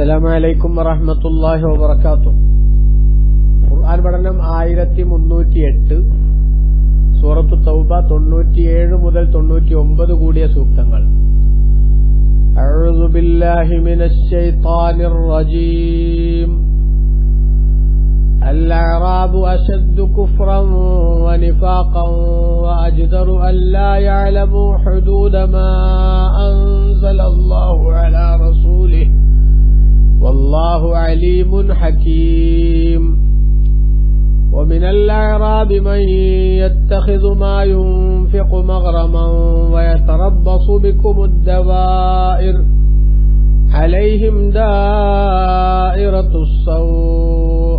അസ്സലാമു അലൈക്കും വറഹ്മത്തുള്ളാഹി വബറകാതുഹു. ഖുർആൻ പഠനം 1308, സൂറത്തു തൗബ 97 മുതൽ 99 കൂടിയ സൂക്തങ്ങൾ. അഊദു ബില്ലാഹി മിനശ് ശൈത്താനിർ റജീം. الأعراب أشد كفرا ونفاقا وأجدر أن لا يعلموا حدود ما أنزل الله على رسوله والله عليم حكيم. ومن الأعراب من يتخذ ما ينفق مغرما ويتربص بكم الدوائر عليهم دائرة السوء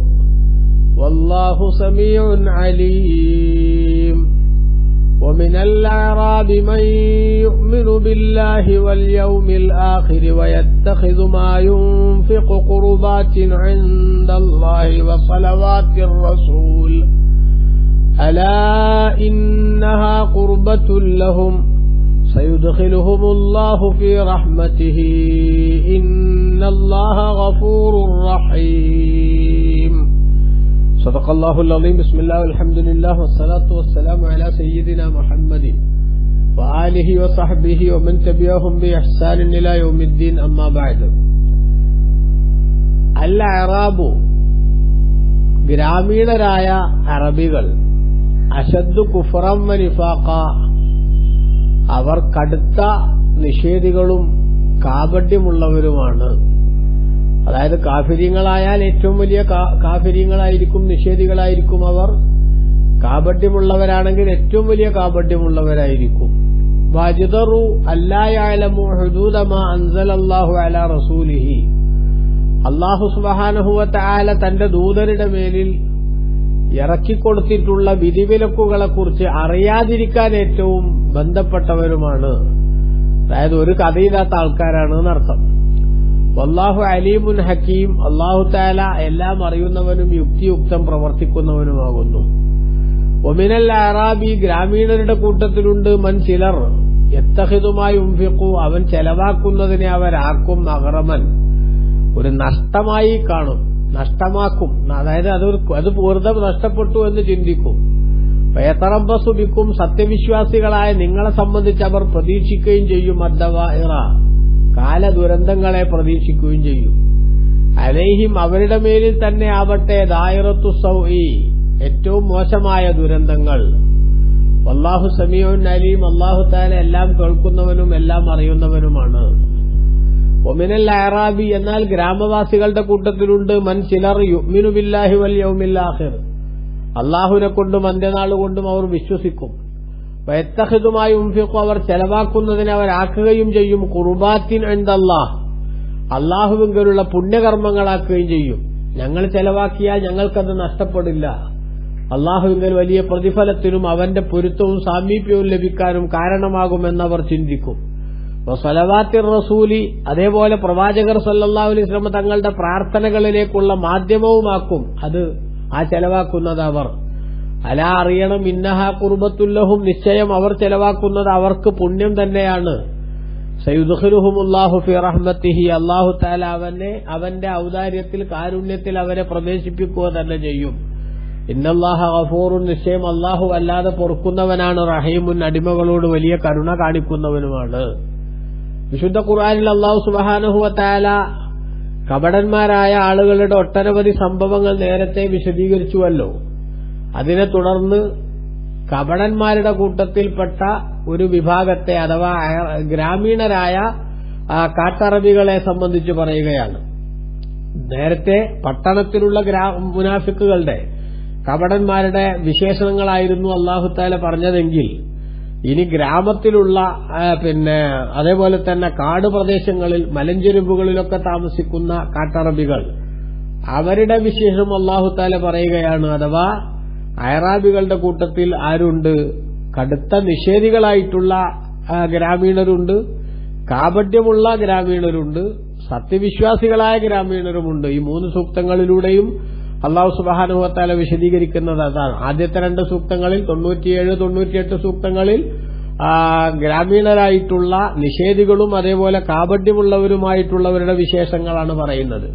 والله سميع عليم. ومن الأعراب من يؤمن بالله واليوم الآخر ويتخذ ما ينفق قربات عند الله وصلوات الرسول ألا إنها قربة لهم سيدخلهم الله في رحمته إن الله غفور رحيم. صدق الله العظيم. بسم الله والحمد لله والصلاة والسلام على سيدنا محمد وآله وصحبه ومن تبعهم بإحسان إلى يوم الدين. أما بعد. الأعراب ഗ്രാമീണരായ അറബികൾ അശദ്ദു കുഫ്റൻ വ നിഫാഖ, അവർ കടുത്ത നിഷേധികളും കാപട്യമുള്ളവരുമാണ്. അതായത് കാഫിര്യങ്ങളായാൽ ഏറ്റവും വലിയ കാഫിര്യങ്ങളായിരിക്കും, നിഷേധികളായിരിക്കും അവർ. കാപട്യമുള്ളവരാണെങ്കിൽ ഏറ്റവും വലിയ കാപട്യമുള്ളവരായിരിക്കും. വജ്ദറു അല്ലാ യഅലമു ഹുദൂദ മാ അൻസലല്ലാഹു അലാ റസൂലിഹി, അല്ലാഹു സുബ്ഹാനഹു വ തആല തന്റെ ദൂതരുടെ മേലിൽ ഇറക്കിക്കൊടുത്തിട്ടുള്ള വിധിവിലക്കുകളെക്കുറിച്ച് അറിയാതിരിക്കാൻ ഏറ്റവും ബന്ധപ്പെട്ടവരുമാണ്. അതായത് ഒരു കഥയില്ലാത്ത ആൾക്കാരാണ് എന്നർത്ഥം. വല്ലാഹു അലീമുൻ ഹക്കീം, അല്ലാഹു തആല എല്ലാം അറിയുന്നവനും യുക്തിയുക്തം പ്രവർത്തിക്കുന്നവനുമാകുന്നു. വമിനൽ അറാബി, ഗ്രാമീണരുടെ കൂട്ടത്തിലുണ്ട് മൻ ചിലർ, യത്തഖിദു മാ യുൻഫിഖു, അവൻ ചെലവാക്കുന്നതിനെ അവരാക്കും മഗ്റമൻ, ഒരു നഷ്ടമായി കാണും, നഷ്ടമാക്കും. അതായത് അത് വെറുതെ നഷ്ടപ്പെട്ടു എന്ന് ചിന്തിക്കും. വയതറബ്ബസു ബിക്കും, സത്യവിശ്വാസികളായ നിങ്ങളെ സംബന്ധിച്ച് അവർ പ്രതീക്ഷിക്കുകയും ചെയ്യും. അദ്ദവാഇറ, കാലദുരന്തങ്ങളെ പ്രതീക്ഷിക്കുകയും ചെയ്യും. അലൈഹിം, അവരുടെ മേലിൽ തന്നെ ആവട്ടെ ദായിറത്തു സൗഇ, ഏറ്റവും മോശമായ ദുരന്തങ്ങൾ. വല്ലാഹു സമീഉൻ അലീം, അല്ലാഹു തആല എല്ലാം കേൾക്കുന്നവനും എല്ലാം അറിയുന്നവനുമാണ്. വമിനൽ അഅറാബി, എന്നാൽ ഗ്രാമവാസികളുടെ കൂട്ടത്തിലുണ്ട് മൻ ചിലർ യുഅ്മിനു ബില്ലാഹി വൽ യൗമിൽ ആഖിർ, അല്ലാഹുവിനെ കൊണ്ടും അന്ത്യനാൾ കൊണ്ടും അവർ വിശ്വസിക്കും. വയത്തഖിദു മാ യുൻഫിഖു, അവർ ചെലവാക്കുന്നതിനെ അവരാക്കുകയും ചെയ്യും. ഖുർബാത്തിൻ ഇൻദല്ലാഹ്, അല്ലാഹുവിങ്കലുള്ള പുണ്യകർമ്മങ്ങളാക്കുകയും ചെയ്യും. ഞങ്ങൾ ചെലവാക്കിയാൽ ഞങ്ങൾക്കത് നഷ്ടപ്പെടില്ല, അല്ലാഹുവിങ്കൽ വലിയ പ്രതിഫലത്തിനും അവന്റെ പൊരുത്തവും സാമീപ്യവും ലഭിക്കാനും കാരണമാകുമെന്നവർ ചിന്തിക്കും. വസലവാത്തിർ റസൂലി, അതേപോലെ പ്രവാചകർ സല്ലല്ലാഹു അലൈഹി വസല്ലം തങ്ങളുടെ പ്രാർത്ഥനകളിലേക്കുള്ള മാധ്യമവുമാക്കും അത് ആ ചെലവാക്കുന്നത് അവർ. അലാ, അറിയണം, ഇന്നഹാ ഖുർബത്തുല്ലഹും, നിശ്ചയം അവർ ചെലവാക്കുന്നത് അവർക്ക് പുണ്യം തന്നെയാണ്. സയുദ്ഖിലുഹുമുല്ലാഹു ഫി റഹ്മത്തിഹി, അല്ലാഹു തആല അവന്റെ ഔദാര്യത്തിൽ, കാരുണ്യത്തിൽ അവരെ പ്രവേശിപ്പിക്കുക തന്നെ ചെയ്യും. ഇന്നല്ലാഹ ഗഫൂറുൻ, നിശ്ചയം അല്ലാഹു അല്ലാതെ പൊറുക്കുന്നവനാണ്. റഹീമുൻ, അടിമകളോട് വലിയ കരുണ കാണിക്കുന്നവനുമാണ്. വിശുദ്ധ ഖുർആനിൽ അല്ലാഹു സുബ്ഹാനഹു വ തആല കപടന്മാരായ ആളുകളുടെ ഒട്ടനവധി സംഭവങ്ങൾ നേരത്തെ വിശദീകരിച്ചുവല്ലോ. അതിനെ തുടർന്ന് കപടന്മാരുടെ കൂട്ടത്തിൽപ്പെട്ട ഒരു വിഭാഗത്തെ, അഥവാ ഗ്രാമീണരായ കാട്ടറബികളെ സംബന്ധിച്ച് പറയുകയാണ്. നേരത്തെ പട്ടണത്തിലുള്ള മുനാഫിക്കുകളുടെ, കപടന്മാരുടെ വിശേഷണങ്ങളായിരുന്നു അല്ലാഹു തആല പറഞ്ഞതെങ്കിൽ ഇനി ഗ്രാമത്തിലുള്ള, അതേപോലെ തന്നെ കാട് പ്രദേശങ്ങളിൽ, മലഞ്ചെരുവുകളിലൊക്കെ താമസിക്കുന്ന കാട്ടറബികൾ, അവരുടെ വിശേഷം അല്ലാഹു തആല പറയുകയാണ്. അഥവാ അയറാബികളുടെ കൂട്ടത്തിൽ ആരുണ്ട്? കടുത്ത നിഷേധികളായിട്ടുള്ള ഗ്രാമീണരുണ്ട്, കാപട്യമുള്ള ഗ്രാമീണരുണ്ട്, സത്യവിശ്വാസികളായ ഗ്രാമീണരുമുണ്ട്. ഈ 3 സൂക്തങ്ങളിലൂടെയും അല്ലാഹു സുബ്ഹാനഹു വ തആല വിശദീകരിക്കുന്നത് അതാണ്. ആദ്യത്തെ 2 സൂക്തങ്ങളിൽ 97, 98 സൂക്തങ്ങളിൽ ഗ്രാമീണരായിട്ടുള്ള നിഷേധികളും അതേപോലെ കാപട്യമുള്ളവരുമായിട്ടുള്ളവരുടെ വിശേഷങ്ങളാണ് പറയുന്നത്.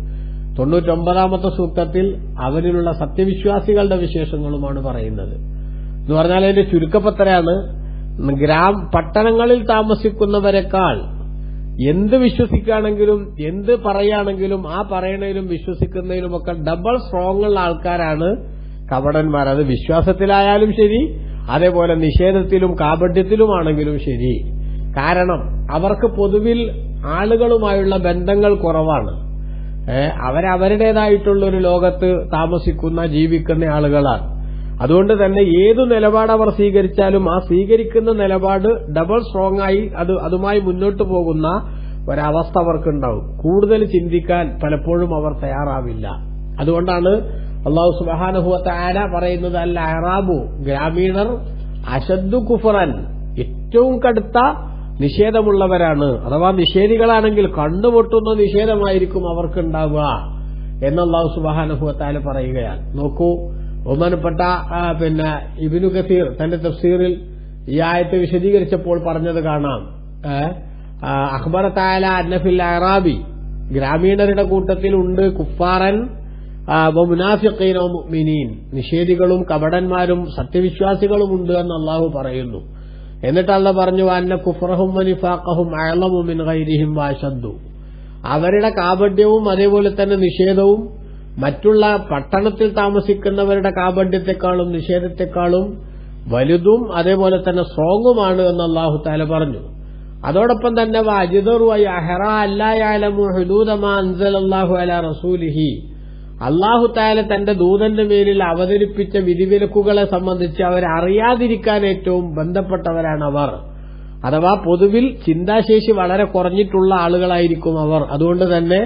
99ാമത്തെ സൂക്തത്തിൽ അവരിലുള്ള സത്യവിശ്വാസികളുടെ വിശേഷങ്ങളുമാണ് പറയുന്നത്. എന്ന് പറഞ്ഞാൽ അതിന്റെ ചുരുക്കപ്പത്രയാണ്, പട്ടണങ്ങളിൽ താമസിക്കുന്നവരെക്കാൾ എന്ത് വിശ്വസിക്കുകയാണെങ്കിലും എന്ത് പറയുകയാണെങ്കിലും ആ പറയണതിലും വിശ്വസിക്കുന്നതിലുമൊക്കെ ഡബിൾ സ്ട്രോങ് ഉള്ള ആൾക്കാരാണ് കപടന്മാർ. അത് വിശ്വാസത്തിലായാലും ശരി, അതേപോലെ നിഷേധത്തിലും കാപട്യത്തിലുമാണെങ്കിലും ശരി. കാരണം അവർക്ക് പൊതുവിൽ ആളുകളുമായുള്ള ബന്ധങ്ങൾ കുറവാണ്. അവരവരുടേതായിട്ടുള്ള ഒരു ലോകത്ത് താമസിക്കുന്ന ജീവിക്കുന്ന ആളുകളാണ്. അതുകൊണ്ട് തന്നെ ഏതു നിലപാട് അവർ സ്വീകരിച്ചാലും ആ സ്വീകരിക്കുന്ന നിലപാട് ഡബിൾ സ്ട്രോങ് ആയി അതുമായി മുന്നോട്ട് പോകുന്ന ഒരവസ്ഥ അവർക്കുണ്ടാവും. കൂടുതൽ ചിന്തിക്കാൻ പലപ്പോഴും അവർ തയ്യാറാവില്ല. അതുകൊണ്ടാണ് അല്ലാഹു സുബ്ഹാനഹു വ തആല പറയുന്നത്, അൽ അഅറാബു, ഗ്രാമീണർ, അശദ്ദു കുഫ്റൻ, ഏറ്റവും കടുത്ത നിഷേധമുള്ളവരാണ്. അഥവാ നിഷേധികളാണെങ്കിൽ കണ്ടുമുട്ടുന്ന നിഷേധമായിരിക്കും അവർക്കുണ്ടാവുക എന്ന് അല്ലാഹു സുബ്ഹാനഹു വ തആല പറയുകയാണ്. നോക്കൂ, ബഹുമാനപ്പെട്ട ഇബ്നു കസീർ തന്റെ തഫ്സീറിൽ ഈ ആയത്ത് വിശദീകരിച്ചപ്പോൾ പറഞ്ഞത് കാണാം. അഖ്ബറ തആല അന്ന ഫിൽ അഅറാബി, ഗ്രാമീണരുടെ കൂട്ടത്തിൽ ഉണ്ട് കുഫാറൻ മുനാഫിഖീന മുഅ്മിനീൻ, നിഷേധികളും കപടന്മാരും സത്യവിശ്വാസികളും ഉണ്ട് എന്ന് അല്ലാഹു പറയുന്നു. എന്നിട്ട് അല്ലാഹു പറഞ്ഞു, അന്ന കുഫ്റഹും വനിഫാഖഹും അഅലമു മിൻ ഗൈരിഹിം വഅശദ്ദു, അവരുടെ കാപട്യവും അതേപോലെ തന്നെ നിഷേധവും മറ്റുള്ള പട്ടണത്തിൽ താമസിക്കുന്നവരുടെ കാപട്യത്തെക്കാളും നിഷേധത്തെക്കാളും വലുതും അതേപോലെ തന്നെ സ്ട്രോങ്ങുമാണ് എന്ന് അല്ലാഹു തആല പറഞ്ഞു. അതോടൊപ്പം തന്നെ വഅജ്ദറു അഹറ അല്ലാ യഅലമു ഹുദൂദ മാ അൻസലല്ലാഹു അലാ റസൂലിഹി, അല്ലാഹു തആല തന്റെ ദൂതന്റെ മേലിൽ അവതരിപ്പിച്ച വിധിവിലക്കുകളെ സംബന്ധിച്ച് അവരറിയാതിരിക്കാൻ ഏറ്റവും ബന്ധപ്പെട്ടവരാണ് അവർ. അഥവാ പൊതുവിൽ ചിന്താശേഷി വളരെ കുറഞ്ഞിട്ടുള്ള ആളുകളായിരിക്കും അവർ. അതുകൊണ്ട് തന്നെ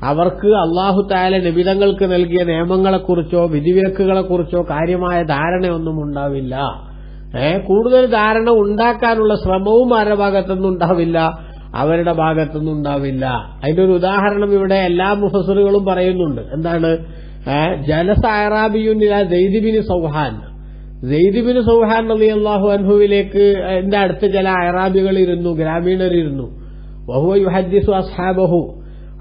അവർക്ക് അല്ലാഹു തആല നബിതങ്ങൾക്ക് നൽകിയ നിയമങ്ങളെക്കുറിച്ചോ വിധിവിലക്കുകളെക്കുറിച്ചോ കാര്യമായ ധാരണയൊന്നും ഉണ്ടാവില്ല. കൂടുതൽ ധാരണ ഉണ്ടാക്കാനുള്ള ശ്രമവും ആരുടെ ഭാഗത്തുനിന്നും ഉണ്ടാവില്ല, അവരുടെ ഭാഗത്തുനിന്നും ഉണ്ടാവില്ല. അതിന്റെ ഒരു ഉദാഹരണം ഇവിടെ എല്ലാ മുഫസ്സിറുകളും പറയുന്നുണ്ട്. എന്താണ്? ജലസ അഅറാബിയുൻ ഇലാ സെയ്ദ് ബിൻ സൗഹാൻ, സെയ്ദ് ബിൻ സൗഹാൻ റളിയല്ലാഹു അൻഹുവിലേക്ക് എന്റെ അടുത്ത് ചില അഅറാബികൾ ഇരുന്നു, ഗ്രാമീണരിരുന്നു. വഹുവ യുഹദ്ദിസു അസ്ഹാബഹു,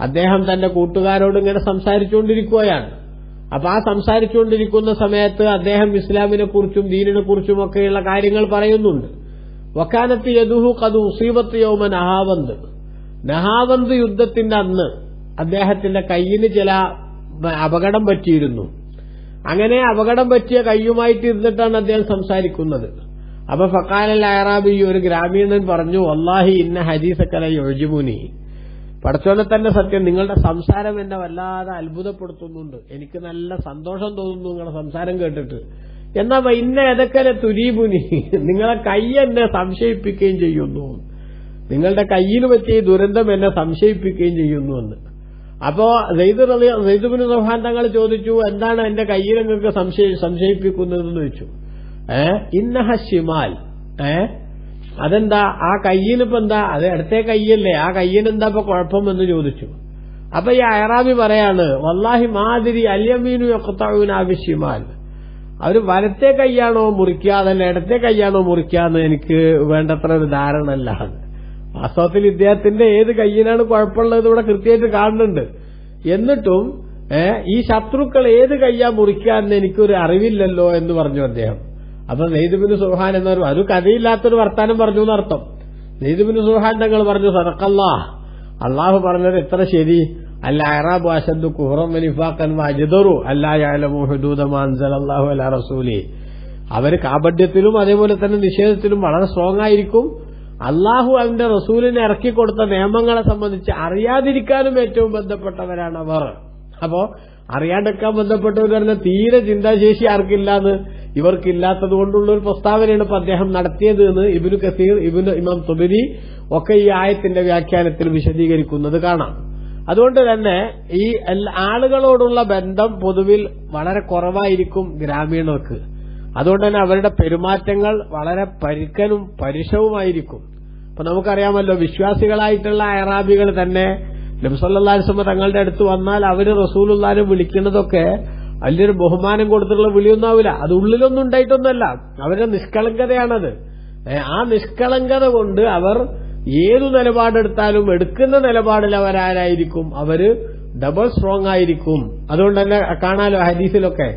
അദ്ദേഹം തന്റെ കൂട്ടുകാരോട് ഇങ്ങനെ സംസാരിച്ചുകൊണ്ടിരിക്കുകയാണ്. അപ്പൊ ആ സംസാരിച്ചുകൊണ്ടിരിക്കുന്ന സമയത്ത് അദ്ദേഹം ഇസ്ലാമിനെ കുറിച്ചും ദീനിനെ കുറിച്ചുമൊക്കെയുള്ള കാര്യങ്ങൾ പറയുന്നുണ്ട്. വക്കാനത്ത് യദുഹു ഖദ് ഉസീബത്ത് യൗമ നഹാവന്ത്, നഹാവന്ത് യുദ്ധത്തിന്റെ അന്ന് അദ്ദേഹത്തിന്റെ കയ്യിന് ചില അപകടം പറ്റിയിരുന്നു. അങ്ങനെ അപകടം പറ്റിയ കയ്യുമായിട്ട് ഇരുന്നിട്ടാണ് അദ്ദേഹം സംസാരിക്കുന്നത്. അപ്പൊ ഫഖാലൽ അഅറാബി, ഒരു ഗ്രാമീണൻ പറഞ്ഞു, വല്ലാഹി ഇന്ന ഹദീസക ലയുഅ്ജിബുനി, പടച്ചോനെ തന്നെ സത്യം, നിങ്ങളുടെ സംസാരം എന്നെ വല്ലാതെ അത്ഭുതപ്പെടുത്തുന്നുണ്ട്, എനിക്ക് നല്ല സന്തോഷം തോന്നുന്നു നിങ്ങളുടെ സംസാരം കേട്ടിട്ട്. എന്നാ ഇന്ന ഏതൊക്കെ തുരീബുനി, നിങ്ങളെ കൈ എന്നെ സംശയിപ്പിക്കുകയും ചെയ്യുന്നു, നിങ്ങളുടെ കയ്യിൽ പറ്റിയ ദുരന്തം എന്നെ സംശയിപ്പിക്കുകയും ചെയ്യുന്നു എന്ന്. അപ്പോ സെയ്ദ് ബിൻ സൗഹാൻ തങ്ങൾ ചോദിച്ചു, എന്താണ് എന്റെ കയ്യിൽ നിങ്ങൾക്ക് സംശയിപ്പിക്കുന്നതെന്ന് ചോദിച്ചു. ഇന്നഹ ശിമാൽ, അതെന്താ ആ കയ്യിനിപ്പോ എന്താ, അത് ഇടത്തെ കയ്യല്ലേ, ആ കയ്യിനെന്താ ഇപ്പൊ കുഴപ്പമെന്ന് ചോദിച്ചു. അപ്പൊ ഈ അഅറാബി പറയാണ്, വല്ലാഹി മാതിരി അല്യമീനു യഖ്തഉന ബിശിമാൽ, അവര് വലത്തെ കൈയാണോ മുറിക്കുക അതല്ല ഇടത്തെ കൈയാണോ മുറിക്കാന്ന് എനിക്ക് വേണ്ടത്ര ഒരു ധാരണ അല്ല. വാസ്തവത്തിൽ ഇദ്ദേഹത്തിന്റെ ഏത് കയ്യിനാണ് കുഴപ്പമുള്ളത് ഇവിടെ കൃത്യമായിട്ട് കാണുന്നുണ്ട്. എന്നിട്ടും ഈ ശത്രുക്കൾ ഏത് കയ്യാ മുറിക്കാന്ന് എനിക്കൊരു അറിവില്ലല്ലോ എന്ന് പറഞ്ഞു അദ്ദേഹം. അപ്പൊ സെയ്ദ് ബിൻ സുഹാൻ എന്നൊരു അത് കഥയില്ലാത്തൊരു വർത്താനം പറഞ്ഞു എന്നർത്ഥം. സെയ്ദ് ബിൻ സുഹാൻ തങ്ങൾ പറഞ്ഞു, സദഖല്ലാഹ്, അള്ളാഹു പറഞ്ഞത് എത്ര ശരി, അൽ അഅറാബു അശദ്ദു കുഫ്റൻ വനിഫാഖൻ വഅജ്ദറു അല്ലാ യഅലമു ഹുദൂദ മാ അൻസലല്ലാഹു അലാ റസൂലിഹി, അവര് കാപട്യത്തിലും അതേപോലെ തന്നെ നിഷേധത്തിലും വളരെ സ്ട്രോങ് ആയിരിക്കും. അള്ളാഹു അവന്റെ റസൂലിനെ ഇറക്കിക്കൊടുത്ത നിയമങ്ങളെ സംബന്ധിച്ച് അറിയാതിരിക്കാനും ഏറ്റവും ബന്ധപ്പെട്ടവരാണ് അവർ. അപ്പോ അറിയാണ്ടെക്കാൻ ബന്ധപ്പെട്ടവർ പറഞ്ഞാൽ തീരെ ചിന്താശേഷി ആർക്കില്ലാന്ന്, ഇവർക്കില്ലാത്തത് കൊണ്ടുള്ള ഒരു പ്രസ്താവനയാണ് ഇപ്പൊ അദ്ദേഹം നടത്തിയത് എന്ന് ഇബ്നു കസീർ, ഇമാം തുബരി ഒക്കെ ഈ ആയത്തിന്റെ വ്യാഖ്യാനത്തിൽ വിശദീകരിക്കുന്നത് കാണാം. അതുകൊണ്ട് തന്നെ ഈ ആളുകളോടുള്ള ബന്ധം പൊതുവിൽ വളരെ കുറവായിരിക്കും ഗ്രാമീണർക്ക്. അതുകൊണ്ട് തന്നെ അവരുടെ പെരുമാറ്റങ്ങൾ വളരെ പരുക്കനും പരുഷവുമായിരിക്കും. അപ്പൊ നമുക്കറിയാമല്ലോ, വിശ്വാസികളായിട്ടുള്ള അഅറാബികൾ തന്നെ നബി സല്ലല്ലാഹു അലൈഹി വസല്ലം തങ്ങളുടെ അടുത്ത് വന്നാൽ അവര് റസൂലുള്ളാഹിനെ വിളിക്കുന്നതൊക്കെ വലിയൊരു ബഹുമാനം കൊടുത്തിട്ടുള്ള വിളിയൊന്നും ആവില്ല, അത് ഉള്ളിലൊന്നും ഉണ്ടായിട്ടൊന്നുമല്ല, അവരുടെ നിഷ്കളങ്കതയാണത്. ആ നിഷ്കളങ്കത കൊണ്ട് അവർ ഏതു നിലപാടെടുത്താലും എടുക്കുന്ന നിലപാടിൽ അവരാരായിരിക്കും, അവര് ഡബിൾ സ്ട്രോങ് ആയിരിക്കും. അതുകൊണ്ട് തന്നെ കാണാലോ ഹദീസിലൊക്കെ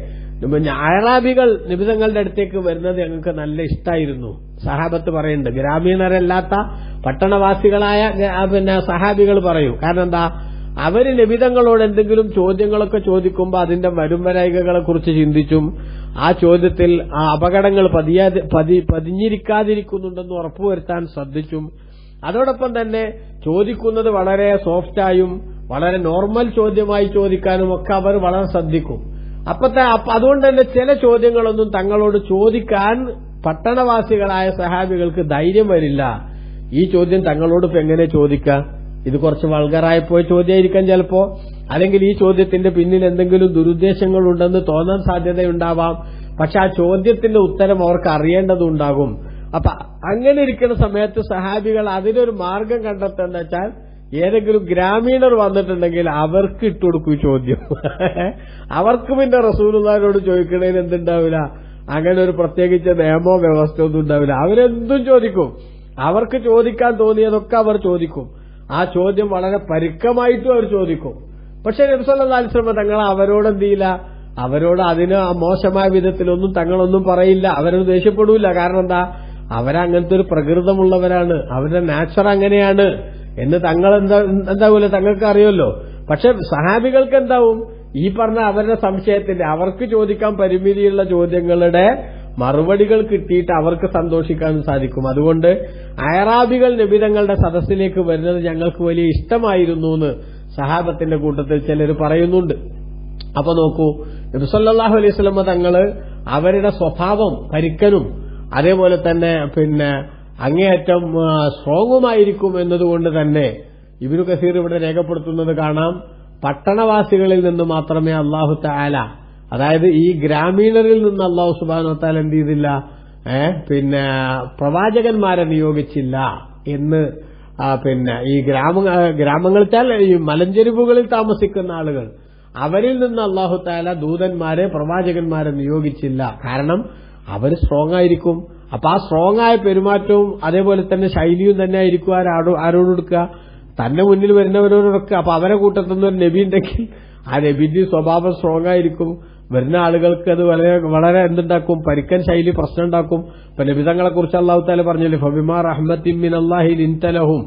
അഅറാബികൾ നബി തങ്ങളുടെ അടുത്തേക്ക് വരുന്നത് ഞങ്ങൾക്ക് നല്ല ഇഷ്ടായിരുന്നു. സഹാബത്ത് പറയുന്നുണ്ട്, ഗ്രാമീണരല്ലാത്ത പട്ടണവാസികളായ സഹാബികൾ പറയൂ. കാരണം എന്താ, അവര് നബിതങ്ങളോട് എന്തെങ്കിലും ചോദ്യങ്ങളൊക്കെ ചോദിക്കുമ്പോൾ അതിന്റെ വരുംവരായികകളെ കുറിച്ച് ചിന്തിച്ചും ആ ചോദ്യത്തിൽ ആ അപകടങ്ങൾ പതിഞ്ഞിരിക്കാതിരിക്കുന്നുണ്ടെന്ന് ഉറപ്പുവരുത്താൻ ശ്രദ്ധിച്ചും അതോടൊപ്പം തന്നെ ചോദിക്കുന്നത് വളരെ സോഫ്റ്റായും വളരെ നോർമൽ ചോദ്യമായി ചോദിക്കാനും ഒക്കെ അവർ വളരെ ശ്രദ്ധിക്കും. അതുകൊണ്ട് തന്നെ ചില ചോദ്യങ്ങളൊന്നും തങ്ങളോട് ചോദിക്കാൻ പട്ടണവാസികളായ സഹാബികൾക്ക് ധൈര്യം വരില്ല. ഈ ചോദ്യം തങ്ങളോട് ഇപ്പൊ എങ്ങനെ ചോദിക്കാം, ഇത് കുറച്ച് വൾഗറായി പോയ ചോദ്യമായിരിക്കാം ചിലപ്പോ, അല്ലെങ്കിൽ ഈ ചോദ്യത്തിന്റെ പിന്നിൽ എന്തെങ്കിലും ദുരുദ്ദേശങ്ങളുണ്ടെന്ന് തോന്നാൻ സാധ്യതയുണ്ടാവാം. പക്ഷെ ആ ചോദ്യത്തിന്റെ ഉത്തരം അവർക്ക് അറിയേണ്ടതുണ്ടാകും. അപ്പൊ അങ്ങനെ ഇരിക്കുന്ന സമയത്ത് സഹാബികൾ അതിനൊരു മാർഗം കണ്ടെത്തേണ്ട വെച്ചാൽ ഏതെങ്കിലും ഗ്രാമീണർ വന്നിട്ടുണ്ടെങ്കിൽ അവർക്ക് ഇട്ടുകൊടുക്കും ചോദ്യം. അവർക്ക് പിന്നെ റസൂലുള്ളാഹിനോട് ചോദിക്കണേന് എന്തുണ്ടാവില്ല, അങ്ങനെ ഒരു പ്രത്യേകിച്ച് നിയമോ വ്യവസ്ഥ ഒന്നും ഉണ്ടാവില്ല. അവരെന്തും ചോദിക്കും, അവർക്ക് ചോദിക്കാൻ തോന്നിയതൊക്കെ അവർ ചോദിക്കും. ആ ചോദ്യം വളരെ പരുക്കമായിട്ടും അവർ ചോദിക്കും. പക്ഷെ നബി സല്ലല്ലാഹു അലൈഹി വസല്ലം തങ്ങൾ അവരോട് എന്ത് ചെയ്യില്ല, അവരോട് അതിന് മോശമായ വിധത്തിലൊന്നും തങ്ങളൊന്നും പറയില്ല, അവരോട് ദേഷ്യപ്പെടൂല. കാരണം എന്താ, അവരങ്ങനത്തെ ഒരു പ്രകൃതമുള്ളവരാണ്, അവരുടെ നാച്ചർ അങ്ങനെയാണ് എന്ന് എന്താവൂല തങ്ങൾക്ക് അറിയുമല്ലോ. പക്ഷെ സഹാബികൾക്ക് എന്താവും, ഈ പറഞ്ഞ അവരുടെ സംശയത്തിന്റെ അവർക്ക് ചോദിക്കാൻ പരിമിതിയുള്ള ചോദ്യങ്ങളുടെ മറുപടികൾ കിട്ടിയിട്ട് അവർക്ക് സന്തോഷിക്കാനും സാധിക്കും. അതുകൊണ്ട് അയറാബികൾ നബിതങ്ങളുടെ സദസ്സിലേക്ക് വരുന്നത് ഞങ്ങൾക്ക് വലിയ ഇഷ്ടമായിരുന്നു എന്ന് സഹാബത്തിന്റെ കൂട്ടത്തിൽ ചിലർ പറയുന്നുണ്ട്. അപ്പൊ നോക്കൂ, നബി സല്ലല്ലാഹു അലൈഹി വസല്ലം തങ്ങള് അവരുടെ സ്വഭാവം പരിക്കനും അതേപോലെ തന്നെ അങ്ങേയറ്റം സ്ട്രോങ്ങുമായിരിക്കും എന്നതുകൊണ്ട് തന്നെ ഇബ്നു കസീർ ഇവിടെ രേഖപ്പെടുത്തുന്നത് കാണാം, പട്ടണവാസികളിൽ നിന്ന് മാത്രമേ അല്ലാഹു തആല, അതായത് ഈ ഗ്രാമീണരിൽ നിന്ന് അല്ലാഹു സുബ്ഹാനഹു വ തആല എന്ത് ചെയ്തില്ല, പ്രവാചകന്മാരെ നിയോഗിച്ചില്ല എന്ന്. ഈ ഗ്രാമങ്ങൾ വെച്ചാൽ ഈ മലഞ്ചെരിവുകളിൽ താമസിക്കുന്ന ആളുകൾ, അവരിൽ നിന്ന് അല്ലാഹു തആല ദൂതന്മാരെ പ്രവാചകന്മാരെ നിയോഗിച്ചില്ല. കാരണം അവർ സ്ട്രോങ് ആയിരിക്കും. അപ്പൊ ആ സ്ട്രോങ് ആയ പെരുമാറ്റവും അതേപോലെ തന്നെ ശൈലിയും തന്നെ ആയിരിക്കും ആരോടെടുക്കുക, തന്നെ മുന്നിൽ വരുന്നവരോടൊക്കെ. അപ്പൊ അവരെ കൂട്ടത്തുനിന്ന് ഒരു നബി ഉണ്ടെങ്കിൽ ആ നബിന്റെ സ്വഭാവം സ്ട്രോങ് ആയിരിക്കും. വരുന്ന ആളുകൾക്ക് അത് വളരെ എന്തുണ്ടാക്കും, പരിക്കൻ ശൈലി പ്രശ്നം ഉണ്ടാക്കും. ഇപ്പൊ നബിതങ്ങളെ കുറിച്ച് അല്ലാഹു തആല പറഞ്ഞില്ലേ, ഫബിമാ റഹ്മത്തിൻ മിനല്ലാഹി ലിൻത ലഹും,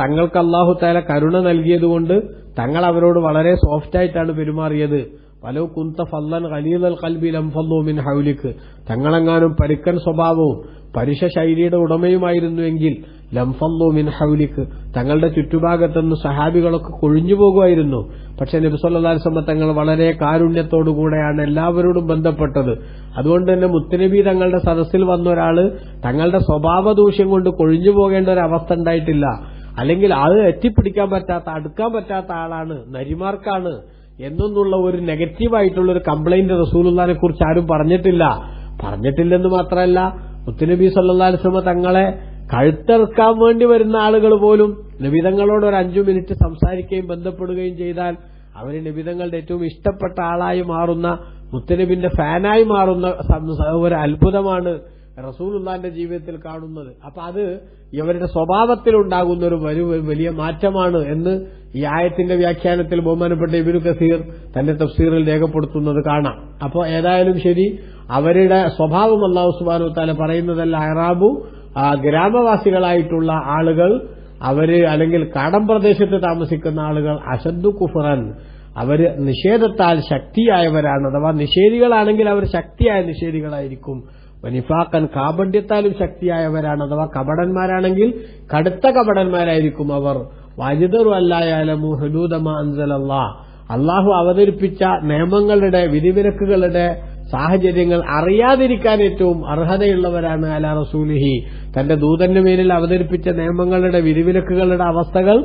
തങ്ങൾക്ക് അല്ലാഹു തആല കരുണ നൽകിയതുകൊണ്ട് തങ്ങൾ അവരോട് വളരെ സോഫ്റ്റായിട്ടാണ് പെരുമാറിയത്. വലൗ കുന്ത ഫല്ലൻ ഖലീലൽ ഖൽബി ലംഫല്ലു മിൻ ഹൗലിക്, തങ്ങളെങ്ങാനും പരിക്കൻ സ്വഭാവവും പരുഷ ശൈലിയുടെ ഉടമയുമായിരുന്നുവെങ്കിൽ ലംഫല്ലു മിൻ ഹൗലിക്, തങ്ങളുടെ ചുറ്റുഭാഗത്തുനിന്ന് സഹാബികളൊക്കെ കൊഴിഞ്ഞു പോകുമായിരുന്നു. പക്ഷെ നബി സല്ലല്ലാഹു അലൈഹി വസല്ലം തങ്ങൾ വളരെ കാരുണ്യത്തോടുകൂടെയാണ് എല്ലാവരോടും ബന്ധപ്പെട്ടത്. അതുകൊണ്ട് തന്നെ മുത്തുനബി തങ്ങളുടെ സദസ്സിൽ വന്ന ഒരാള് തങ്ങളുടെ സ്വഭാവ ദൂഷ്യം കൊണ്ട് കൊഴിഞ്ഞു പോകേണ്ട ഒരു അവസ്ഥ ഉണ്ടായിട്ടില്ല. അല്ലെങ്കിൽ അത് എത്തിപ്പിടിക്കാൻ പറ്റാത്ത, അടുക്കാൻ പറ്റാത്ത ആളാണ്, നരിമാർക്കാണ് എന്നൊന്നുള്ള ഒരു നെഗറ്റീവായിട്ടുള്ള ഒരു കംപ്ലൈന്റ് റസൂലുള്ളാഹിനെ കുറിച്ച് ആരും പറഞ്ഞിട്ടില്ലെന്ന് മാത്രമല്ല, മുത്തുനബി സല്ലല്ലാഹു അലൈഹി വസല്ലം തങ്ങളെ കഴുത്തെറുക്കാൻ വേണ്ടി വരുന്ന ആളുകൾ പോലും നബിതങ്ങളോട് ഒരു 5 മിനിറ്റ് സംസാരിക്കുകയും ബന്ധപ്പെടുകയും ചെയ്താൽ അവര് നബിതങ്ങളുടെ ഏറ്റവും ഇഷ്ടപ്പെട്ട ആളായി മാറുന്ന, മുത്തുനബിന്റെ ഫാനായി മാറുന്ന ഒരു അത്ഭുതമാണ് റസൂലുള്ളാഹിന്റെ ജീവിതത്തിൽ കാണുന്നത്. അപ്പൊ അത് ഇവരുടെ സ്വഭാവത്തിലുണ്ടാകുന്ന ഒരു വലിയ മാറ്റമാണ് എന്ന് ഈ ആയത്തിന്റെ വ്യാഖ്യാനത്തിൽ ബഹുമാനപ്പെട്ട ഇബ്നു കസീർ തന്റെ തഫ്സീറിൽ രേഖപ്പെടുത്തുന്നത് കാണാം. അപ്പോ ഏതായാലും ശരി, അവരുടെ സ്വഭാവം അല്ലാഹു സുബ്ഹാനഹു വ തആല പറയുന്നതല്ല, അഅറാബു ഗ്രാമവാസികളായിട്ടുള്ള ആളുകൾ, അവര് അല്ലെങ്കിൽ കാടം പ്രദേശത്ത് താമസിക്കുന്ന ആളുകൾ അശദ്ദു കുഫ്റൻ, അവര് നിഷേധത്താൽ ശക്തിയായവരാണ്. അഥവാ നിഷേധികളാണെങ്കിൽ അവർ ശക്തിയായ നിഷേധികളായിരിക്കും. വനിഫാഖൻ, കാപഢ്യത്താലും ശക്തിയായവരാണ്. അഥവാ കപടന്മാരാണെങ്കിൽ കടുത്ത കപടന്മാരായിരിക്കും അവർ. വജിദറു അല്ലാ യഅലമു ഹുദൂദ മാ അൻസലല്ലാഹ്, അല്ലാഹു അവതരിപ്പിച്ച നിയമങ്ങളുടെ വിധിവിലക്കുകളുടെ സാഹചര്യങ്ങൾ അറിയാതിരിക്കാൻ ഏറ്റവും അർഹതയുള്ളവരാണ് അലാ റസൂലിഹി, തന്റെ ദൂതന്റെ മേലിൽ അവതരിപ്പിച്ച നിയമങ്ങളുടെ വിധിവിലക്കുകളുടെ അവസ്ഥകൾ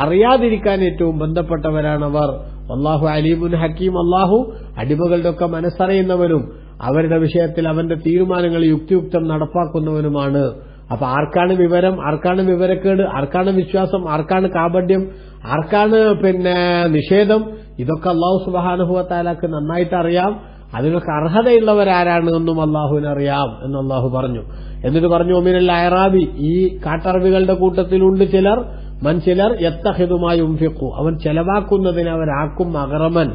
അറിയാതിരിക്കാൻ ഏറ്റവും ബന്ധപ്പെട്ടവരാണവർ. അല്ലാഹു അലീമുൻ ഹക്കീം, അല്ലാഹു അടിമകളുടെ ഒക്കെ മനസ്സറിയുന്നവനും അവരുടെ വിഷയത്തിൽ അവന്റെ തീരുമാനങ്ങൾ യുക്തിയുക്തം നടപ്പാക്കുന്നവനുമാണ്. അപ്പൊ ആർക്കാണ് വിവരം, ആർക്കാണ് വിവരക്കേട്, ആർക്കാണ് വിശ്വാസം, ആർക്കാണ് കാപഢ്യം, ആർക്കാണ് നിഷേധം, ഇതൊക്കെ അല്ലാഹു സുബ്ഹാനഹു വ തആലക്ക് നന്നായിട്ട് അറിയാം. അതിനൊക്കെ അർഹതയുള്ളവരാരാണ് എന്നും അല്ലാഹുവിന് അറിയാം എന്ന് അല്ലാഹു പറഞ്ഞു. എന്നിട്ട് പറഞ്ഞു ഒമിനൽ അയറാബി, ഈ കാട്ടറബികളുടെ കൂട്ടത്തിലുണ്ട് ചിലർ യത്തഹിദുമായി ഉംഫിഖു, അവൻ ചെലവാക്കുന്നതിന് അവരാക്കും മഗറമൻ,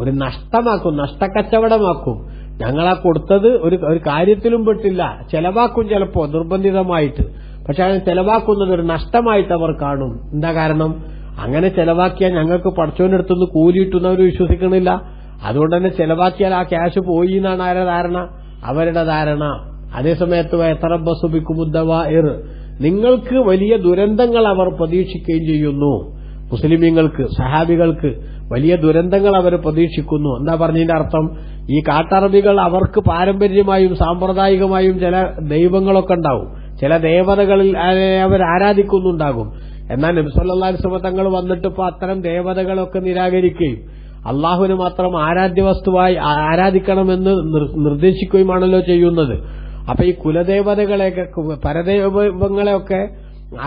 ഒരു നഷ്ടമാക്കും, നഷ്ടക്കച്ചവടമാക്കും. ഞങ്ങളാ കൊടുത്തത് ഒരു കാര്യത്തിലും പെട്ടില്ല, ചെലവാക്കും ചിലപ്പോ നിർബന്ധിതമായിട്ട്, പക്ഷെ അങ്ങനെ ചെലവാക്കുന്നത് ഒരു നഷ്ടമായിട്ട് അവർ കാണും. എന്താ കാരണം? അങ്ങനെ ചെലവാക്കിയാൽ ഞങ്ങൾക്ക് പടച്ചോന്റെ അടുത്തുനിന്ന് കൂലിയിട്ടുന്നവർ വിശ്വസിക്കണില്ല. അതുകൊണ്ട് തന്നെ ചെലവാക്കിയാൽ ആ ക്യാഷ് പോയി എന്നാണ് ആരുടെ ധാരണ? അവരുടെ ധാരണ. അതേസമയത്ത് വയത്തറബസുബിക്കുമുദ്ദവാഇർ, നിങ്ങൾക്ക് വലിയ ദുരന്തങ്ങൾ അവർ പ്രതീക്ഷിക്കുകയും ചെയ്യുന്നു. മുസ്ലിമീങ്ങൾക്ക്, സഹാബികൾക്ക് വലിയ ദുരന്തങ്ങൾ അവർ പ്രതീക്ഷിക്കുന്നു. എന്താ പറഞ്ഞതിന്റെ അർത്ഥം? ഈ കാട്ടറബികൾ അവർക്ക് പാരമ്പര്യമായും സാമ്പ്രദായികമായും ചില ദൈവങ്ങളൊക്കെ ഉണ്ടാവും, ചില ദേവതകളിൽ അവർ ആരാധിക്കുന്നുണ്ടാകും. എന്നാൽ നബി സല്ലല്ലാഹു അലൈഹി വസല്ലം തങ്ങൾ വന്നിട്ട് ഇപ്പൊ അത്തരം ദേവതകളൊക്കെ നിരാകരിക്കുകയും അള്ളാഹുവിനെ മാത്രം ആരാധ്യ വസ്തുവായി ആരാധിക്കണമെന്ന് നിർദ്ദേശിക്കുകയുമാണല്ലോ ചെയ്യുന്നത്. അപ്പൊ ഈ കുലദേവതകളെയൊക്കെ, പരദൈവങ്ങളെയൊക്കെ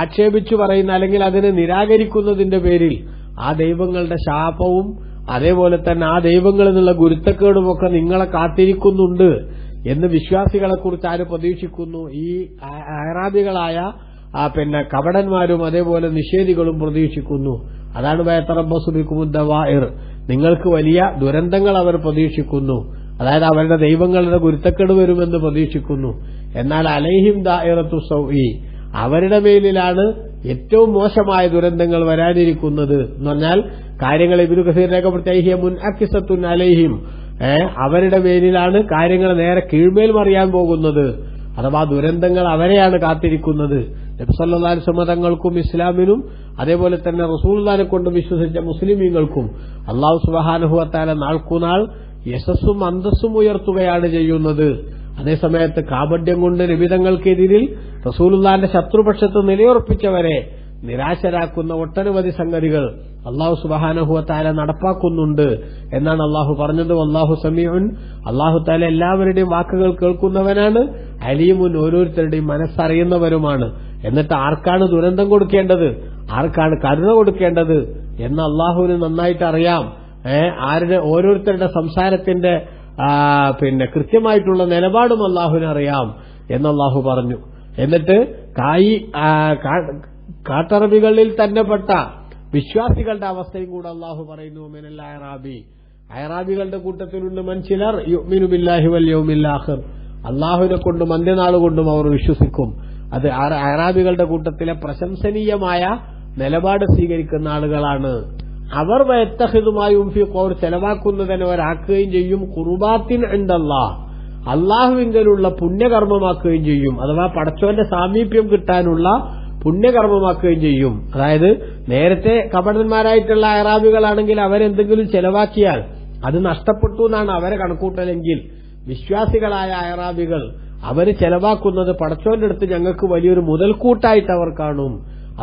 ആക്ഷേപിച്ചു പറയുന്ന, അല്ലെങ്കിൽ അതിനെ നിരാകരിക്കുന്നതിന്റെ പേരിൽ ആ ദൈവങ്ങളുടെ ശാപവും അതേപോലെ തന്നെ ആ ദൈവങ്ങളിൽ നിന്നുള്ള ഗുരുത്തക്കേടുമൊക്കെ നിങ്ങളെ കാത്തിരിക്കുന്നുണ്ട് എന്ന് വിശ്വാസികളെ കുറിച്ച് ആര് പ്രതീക്ഷിക്കുന്നു? ഈ അറാബികളായ കപടന്മാരും അതേപോലെ നിഷേധികളും പ്രതീക്ഷിക്കുന്നു. അതാണ് ബയത്തറബസുബിക്കുമുദ്ദവാഇർ, നിങ്ങൾക്ക് വലിയ ദുരന്തങ്ങൾ അവർ പ്രതീക്ഷിക്കുന്നു. അതായത് അവരുടെ ദൈവങ്ങളുടെ ഗുരുത്തക്കേട് വരുമെന്ന് പ്രതീക്ഷിക്കുന്നു. എന്നാൽ അലൈഹിം ദാഇറത്തു സൗഇ, അവരുടെ മേലിലാണ് ഏറ്റവും മോശമായ ദുരന്തങ്ങൾ വരാനിരിക്കുന്നത് എന്ന് പറഞ്ഞാൽ കാര്യങ്ങൾ ഇബ്നു കസീർ രേഖപ്പെടുത്തിയ മുൻഅക്കിസത്തുൻ അലൈഹിം, അവരുടെ മേലിലാണ് കാര്യങ്ങൾ നേരെ കീഴ്മേൽ മറിയാൻ പോകുന്നത്. അഥവാ ദുരന്തങ്ങൾ അവരെയാണ് കാത്തിരിക്കുന്നത്. നബി സല്ലല്ലാഹു അലൈഹി വസല്ലം തങ്ങൾക്കും ഇസ്ലാമിനും അതേപോലെ തന്നെ റസൂലുള്ളാഹിനെ കൊണ്ട് വിശ്വസിച്ച മുസ്ലിമീങ്ങൾക്കും അല്ലാഹു സുബ്ഹാനഹു വ തആല നാൾക്കുനാൾ യശസ്സും അന്തസ്സും ഉയർത്തുകയാണ് ചെയ്യുന്നത്. അതേസമയത്ത് കാപഢ്യം കൊണ്ട് നബിതങ്ങൾക്കെതിരിൽ റസൂലുള്ളാഹിന്റെ ശത്രുപക്ഷത്ത് നിലയുറപ്പിച്ചവരെ നിരാശരാക്കുന്ന ഒട്ടനവധി സംഗതികൾ അല്ലാഹു സുബ്ഹാനഹു വ തആല നടപ്പാക്കുന്നുണ്ട് എന്നാണ് അല്ലാഹു പറഞ്ഞത്. വല്ലാഹു സമീഉൻ, അല്ലാഹു തആല എല്ലാവരുടെയും വാക്കുകൾ കേൾക്കുന്നവനാണ്. അലീമുൻ, ഓരോരുത്തരുടെയും മനസ്സറിയുന്നവരുമാണ്. എന്നിട്ട് ആർക്കാണ് ദുരന്തം കൊടുക്കേണ്ടത്, ആർക്കാണ് കരുണ കൊടുക്കേണ്ടത് എന്ന് അല്ലാഹുവിന് നന്നായിട്ട് അറിയാം. ആരുടെ ഓരോരുത്തരുടെ സംസാരത്തിന്റെ കൃത്യമായിട്ടുള്ള നിലപാടും അല്ലാഹുവിന് അറിയാം എന്ന് അല്ലാഹു പറഞ്ഞു. എന്നിട്ട് കാട്ടറബികളിൽ തന്നെ പെട്ട വിശ്വാസികളുടെ അവസ്ഥയും കൂടെ അല്ലാഹു പറയുന്നു. മിനൽ അയറാബി, അയറാബികളുടെ കൂട്ടത്തിലുണ്ട് മൻചിലർ യുഅ്മിനു ബില്ലാഹി വൽ യൗമിൽ ആഖിർ, അല്ലാഹുവിനെ കൊണ്ടും അന്ത്യനാൾ കൊണ്ടും അവർ വിശ്വസിക്കും. അത് അയറാബികളുടെ കൂട്ടത്തിലെ പ്രശംസനീയമായ നിലപാട് സ്വീകരിക്കുന്ന ആളുകളാണ്. അവർ വയത്തഹിദുമായി ഉംഫിഖൂർ, ചെലവാക്കുന്നതിന് അവരാക്കുകയും ചെയ്യും. ഖുർബാത്തിൻ ഇൻദല്ലാഹ്, അള്ളാഹുവിങ്കലുള്ള പുണ്യകർമ്മമാക്കുകയും ചെയ്യും. അഥവാ പടച്ചോന്റെ സാമീപ്യം കിട്ടാനുള്ള പുണ്യകർമ്മമാക്കുകയും ചെയ്യും. അതായത് നേരത്തെ കപടന്മാരായിട്ടുള്ള അയറാബികളാണെങ്കിൽ അവരെന്തെങ്കിലും ചെലവാക്കിയാൽ അത് നഷ്ടപ്പെട്ടു എന്നാണ് അവരെ കണക്കൂട്ടലെങ്കിൽ, വിശ്വാസികളായ അയറാബികൾ അവർ ചെലവാക്കുന്നത് പടച്ചോന്റെ അടുത്ത് ഞങ്ങൾക്ക് വലിയൊരു മുതൽക്കൂട്ടായിട്ട് അവർ കാണും.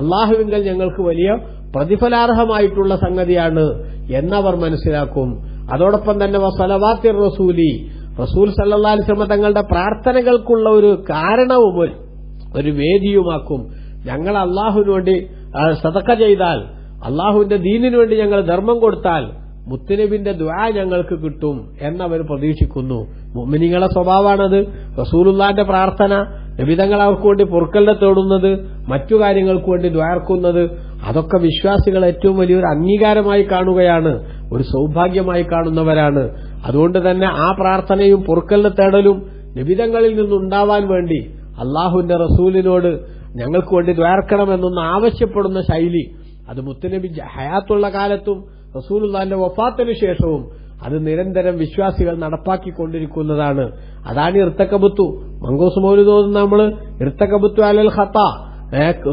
അള്ളാഹുവിങ്കൽ ഞങ്ങൾക്ക് വലിയ പ്രതിഫലാർഹമായിട്ടുള്ള സംഗതിയാണ് എന്നവർ മനസ്സിലാക്കും. അതോടൊപ്പം തന്നെ വസലവാത്തിർ റസൂലി, റസൂൽ സല്ലല്ലാഹു അലൈഹി വസല്ലം തങ്ങളുടെ പ്രാർത്ഥനകൾക്കുള്ള ഒരു കാരണവും ഒരു വേദിയുമാക്കും. ഞങ്ങൾ അള്ളാഹുവിന് വേണ്ടി സദഖ ചെയ്താൽ, അള്ളാഹുവിന്റെ ദീനിനു വേണ്ടി ഞങ്ങൾ ധർമ്മം കൊടുത്താൽ മുത്തുനബിന്റെ ദുആ ഞങ്ങൾക്ക് കിട്ടും എന്നവർ പ്രതീക്ഷിക്കുന്നു. മുഅ്മിനീങ്ങളുടെ സ്വഭാവമാണത്. റസൂലുള്ളാഹിന്റെ പ്രാർത്ഥന, നബിതങ്ങൾ അവർക്ക് വേണ്ടി പൊറുക്കലിനെ തേടുന്നത്, മറ്റു കാര്യങ്ങൾക്ക് വേണ്ടി ദ്വാർക്കുന്നത്, അതൊക്കെ വിശ്വാസികൾ ഏറ്റവും വലിയൊരു അംഗീകാരമായി കാണുകയാണ്, ഒരു സൗഭാഗ്യമായി കാണുന്നവരാണ്. അതുകൊണ്ട് തന്നെ ആ പ്രാർത്ഥനയും പൊറുക്കലിനെ തേടലും നബിതങ്ങളിൽ നിന്നുണ്ടാവാൻ വേണ്ടി അള്ളാഹുവിന്റെ റസൂലിനോട് ഞങ്ങൾക്ക് വേണ്ടി ദ്വാർക്കണമെന്നൊന്ന് ആവശ്യപ്പെടുന്ന ശൈലി, അത് മുത്തുനബി ഹയാത്തുള്ള കാലത്തും റസൂലുള്ളാഹിന്റെ വഫാത്തിന് ശേഷവും അത് നിരന്തരം വിശ്വാസികൾ നടപ്പാക്കിക്കൊണ്ടിരിക്കുന്നതാണ്. അതാണ് ഇർത്തകബുത്തു. മങ്കൂസ് മൗലിദ് ഓതുന്ന നമ്മൾ ഇർത്തകബുത്തു അലൽ ഖത്താ,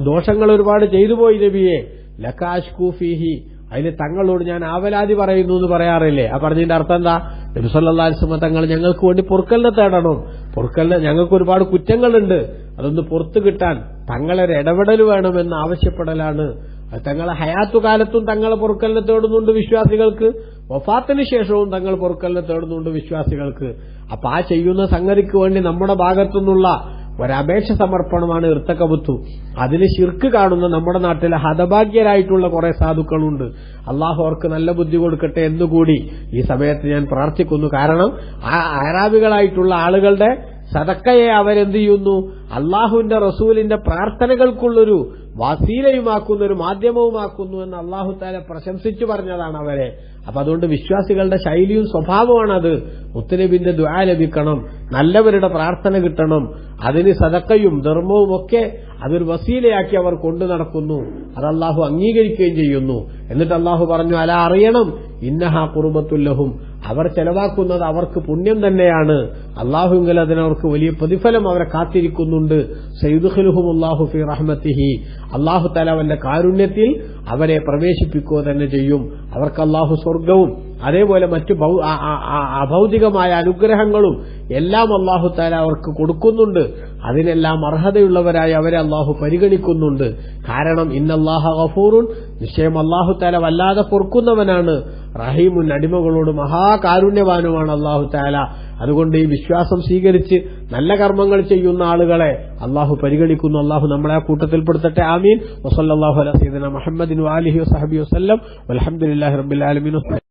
ദോഷങ്ങൾ ഒരുപാട് ചെയ്തു പോയി നബിയെ, ലകാഷ്കൂ ഫീഹി, അതിന് തങ്ങളോട് ഞാൻ ആവലാതി പറയുന്നു എന്ന് പറയാറില്ലേ? ആ പറഞ്ഞതിന്റെ അർത്ഥം എന്താ? നബി സല്ലല്ലാഹു അലൈഹി വസല്ലം തങ്ങൾ ഞങ്ങൾക്ക് വേണ്ടി പൊറുക്കലിനെ തേടണം. പൊറുക്കലിന് ഞങ്ങൾക്ക് ഒരുപാട് കുറ്റങ്ങളുണ്ട്, അതൊന്ന് പുറത്തു കിട്ടാൻ തങ്ങളൊരു ഇടപെടൽ വേണമെന്ന് ആവശ്യപ്പെടലാണ്. തങ്ങളെ ഹയാത്തുകാലത്തും തങ്ങളെ പൊറുക്കലിനെ തേടുന്നുണ്ട് വിശ്വാസികൾക്ക്, വഫാത്തിന് ശേഷവും തങ്ങൾ പൊറുക്കലിനെ തേടുന്നുണ്ട് വിശ്വാസികൾക്ക്. അപ്പൊ ആ ചെയ്യുന്ന സംഗതിക്ക് വേണ്ടി നമ്മുടെ ഭാഗത്തുനിന്നുള്ള ഒരപേക്ഷ സമർപ്പണമാണ് ഇർത്തകബുത്തു. അതിന് ശിർക്ക് കാണുന്ന നമ്മുടെ നാട്ടിലെ ഹതഭാഗ്യരായിട്ടുള്ള കുറെ സാധുക്കളുണ്ട്. അള്ളാഹു അവർക്ക് നല്ല ബുദ്ധി കൊടുക്കട്ടെ എന്നുകൂടി ഈ സമയത്ത് ഞാൻ പ്രാർത്ഥിക്കുന്നു. കാരണം ആ അറാബികളായിട്ടുള്ള ആളുകളുടെ സദക്കയെ അവരെന്ത് ചെയ്യുന്നു? അള്ളാഹുവിന്റെ റസൂലിന്റെ പ്രാർത്ഥനകൾക്കുള്ളൊരു വസീലയുമാക്കുന്നു, ഒരു മാധ്യമവുമാക്കുന്നു എന്ന് അള്ളാഹു തആല പ്രശംസിച്ചു പറഞ്ഞതാണ് അവരെ. അപ്പൊ അതുകൊണ്ട് വിശ്വാസികളുടെ ശൈലിയും സ്വഭാവമാണത്. മുത്തനബിന്റെ ദുആ ലഭിക്കണം, നല്ലവരുടെ പ്രാർത്ഥന കിട്ടണം, അതിന് സദക്കയും ധർമ്മവും ഒക്കെ അതൊരു വസീലയാക്കി അവർ കൊണ്ടു നടക്കുന്നു. അത് അള്ളാഹു അംഗീകരിക്കുകയും ചെയ്യുന്നു. എന്നിട്ട് അള്ളാഹു പറഞ്ഞു, അല അറിയണം, ഇന്നഹാ ഖുർബത്തുൽ ലഹും, അവർ ചെലവാക്കുന്നത് അവർക്ക് പുണ്യം തന്നെയാണ്. അള്ളാഹുവിൽ അതിനവർക്ക് വലിയ പ്രതിഫലം അവരെ കാത്തിരിക്കുന്നുണ്ട്. സയ്യിദ്ഖുലുഹുമുല്ലാഹു ഫീ റഹ്മത്തിഹി, അള്ളാഹു തആല അവന്റെ കാരുണ്യത്തിൽ അവരെ പ്രവേശിപ്പിക്കുക തന്നെ ചെയ്യും. അവർക്ക് അള്ളാഹു സ്വർഗവും അതേപോലെ മറ്റു അഭൗതികമായ അനുഗ്രഹങ്ങളും എല്ലാം അള്ളാഹു തആല അവർക്ക് കൊടുക്കുന്നുണ്ട്. അതിനെല്ലാം അർഹതയുള്ളവരായി അവരെ അള്ളാഹു പരിഗണിക്കുന്നുണ്ട്. കാരണം ഇന്നല്ലാഹ ഗഫൂറുൻ, നിശ്ചയം അള്ളാഹു തആല വല്ലാതെ പൊറുക്കുന്നവനാണ്. റഹീമുൻ, അടിമകളോട് മഹാകാരുണ്യവാനുമാണ് അള്ളാഹു തആല. അതുകൊണ്ട് ഈ വിശ്വാസം സ്വീകരിച്ച് നല്ല കർമ്മങ്ങൾ ചെയ്യുന്ന ആളുകളെ അള്ളാഹു പരിഗണിക്കുന്നു. അള്ളാഹു നമ്മളെ ആ കൂട്ടത്തിൽപ്പെടുത്തട്ടെ. ആമീൻ. വസല്ലല്ലാഹു അലാ സയ്യിദിനാ മുഹമ്മദിൻ വആലിഹി വസഹബിഹി വസല്ലം. വൽഹംദുലില്ലാഹി റബ്ബിൽ ആലമീൻ.